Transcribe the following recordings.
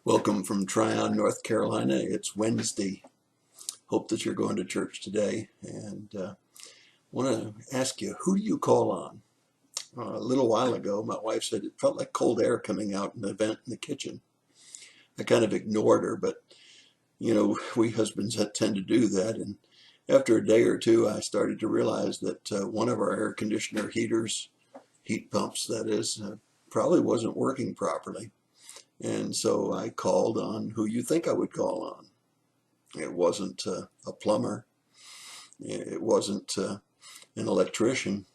Welcome from Tryon, North Carolina. It's Wednesday. Hope that you're going to church today. And want to ask you, who do you call on? A little while ago, my wife said it felt like cold air coming out in the vent in the kitchen. I kind of ignored her, but we husbands tend to do that. And after a day or two, I started to realize that one of our air conditioner heaters, heat pumps, that is, probably wasn't working properly. And so I called on who you think I would call on. It wasn't a plumber. It wasn't an electrician.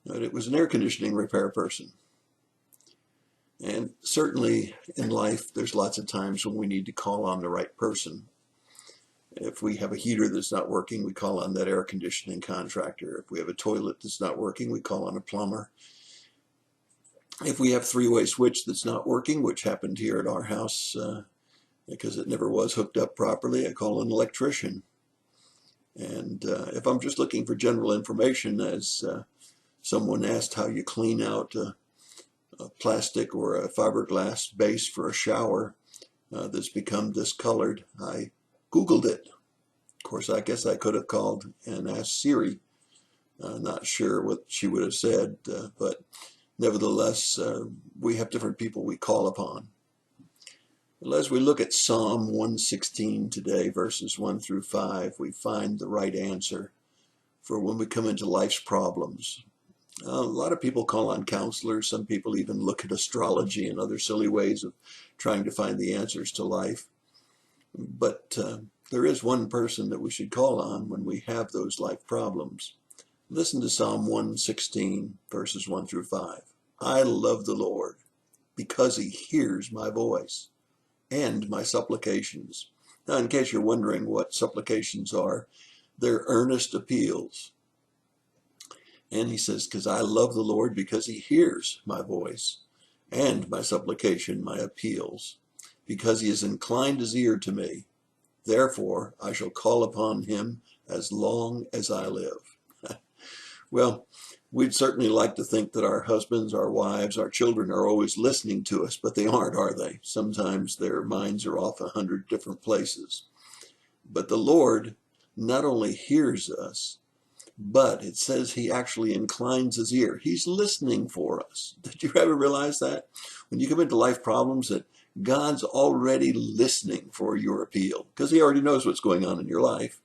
But it was an air conditioning repair person. And certainly in life, there's lots of times when we need to call on the right person. If we have a heater that's not working, we call on that air conditioning contractor. If we have a toilet that's not working, we call on a plumber. If we have three-way switch that's not working, which happened here at our house because it never was hooked up properly, I call an electrician. And if I'm just looking for general information, as someone asked how you clean out a plastic or a fiberglass base for a shower that's become discolored, I Googled it. Of course, I guess I could have called and asked Siri. Not sure what she would have said, but nevertheless, we have different people we call upon. Well, as we look at Psalm 116 today, verses 1 through 5, we find the right answer for when we come into life's problems. A lot of people call on counselors. Some people even look at astrology and other silly ways of trying to find the answers to life. But there is one person that we should call on when we have those life problems. Listen to Psalm 116, verses 1 through 5. I love the Lord because he hears my voice and my supplications. Now, in case you're wondering what supplications are, they're earnest appeals. And he says, because I love the Lord because he hears my voice and my supplication, my appeals, because he has inclined his ear to me. Therefore, I shall call upon him as long as I live. Well, we'd certainly like to think that our husbands, our wives, our children are always listening to us, but they aren't, are they? Sometimes their minds are off 100 different places. But the Lord not only hears us, but it says he actually inclines his ear. He's listening for us. Did you ever realize that? When you come into life problems, that God's already listening for your appeal, because he already knows what's going on in your life.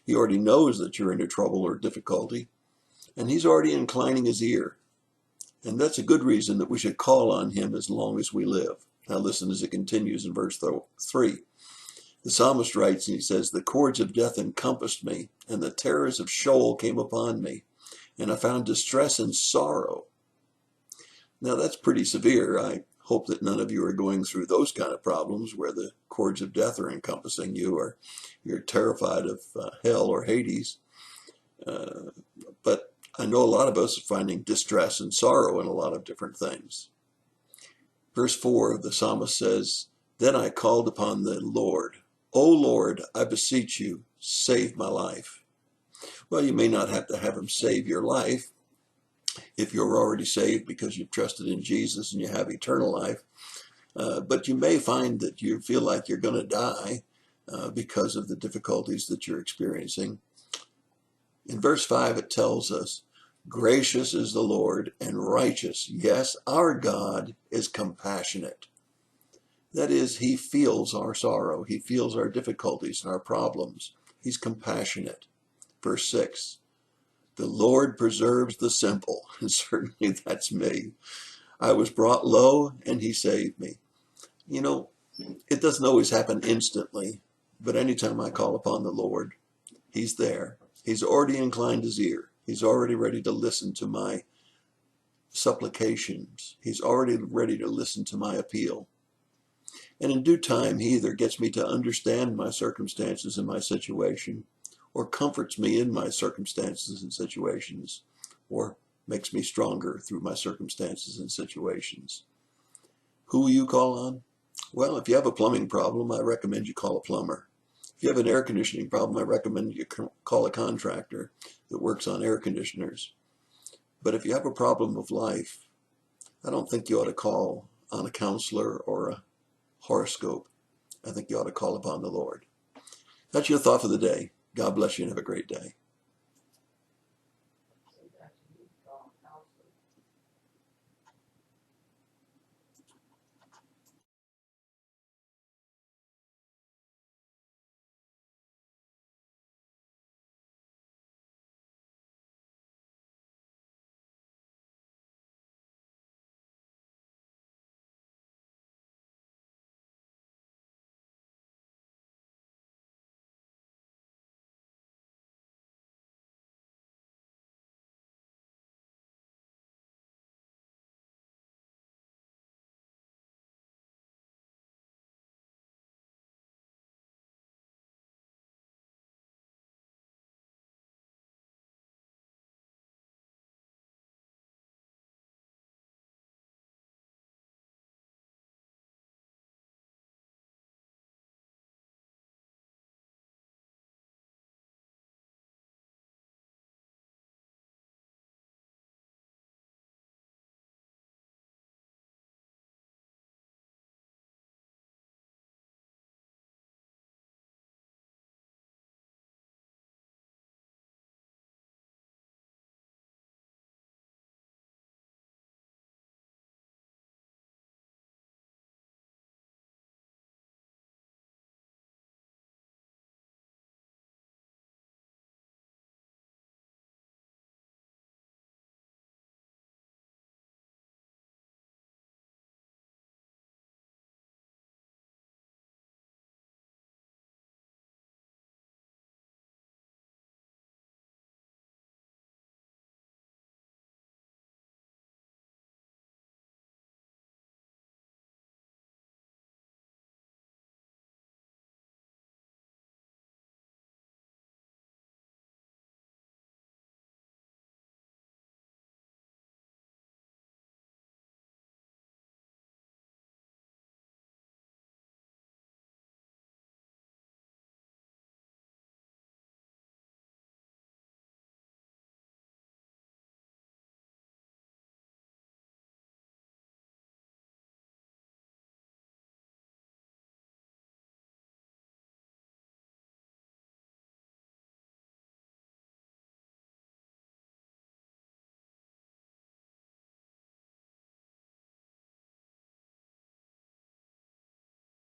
He already knows that you're into trouble or difficulty, and he's already inclining his ear. And that's a good reason that we should call on him as long as we live. Now listen as it continues in verse 3. The psalmist writes, and he says, the cords of death encompassed me, and the terrors of Sheol came upon me, and I found distress and sorrow. Now that's pretty severe. I hope that none of you are going through those kind of problems where the cords of death are encompassing you, or you're terrified of hell or Hades. But I know a lot of us are finding distress and sorrow in a lot of different things. Verse 4, the psalmist says, then I called upon the Lord. O Lord, I beseech you, save my life. Well, you may not have to have him save your life if you're already saved because you've trusted in Jesus and you have eternal life. But you may find that you feel like you're going to die because of the difficulties that you're experiencing. In verse 5, it tells us, gracious is the Lord and righteous. Yes, our God is compassionate. That is, he feels our sorrow. He feels our difficulties and our problems. He's compassionate. Verse 6, the Lord preserves the simple. And certainly that's me. I was brought low and he saved me. You know, it doesn't always happen instantly, but anytime I call upon the Lord, he's there. He's already inclined his ear. He's already ready to listen to my supplications. He's already ready to listen to my appeal. And in due time, he either gets me to understand my circumstances and my situation, or comforts me in my circumstances and situations, or makes me stronger through my circumstances and situations. Who will you call on? Well, if you have a plumbing problem, I recommend you call a plumber. If you have an air conditioning problem, I recommend you call a contractor that works on air conditioners. But if you have a problem of life, I don't think you ought to call on a counselor or a horoscope, I think you ought to call upon the Lord. That's your thought for the day. God bless you and have a great day.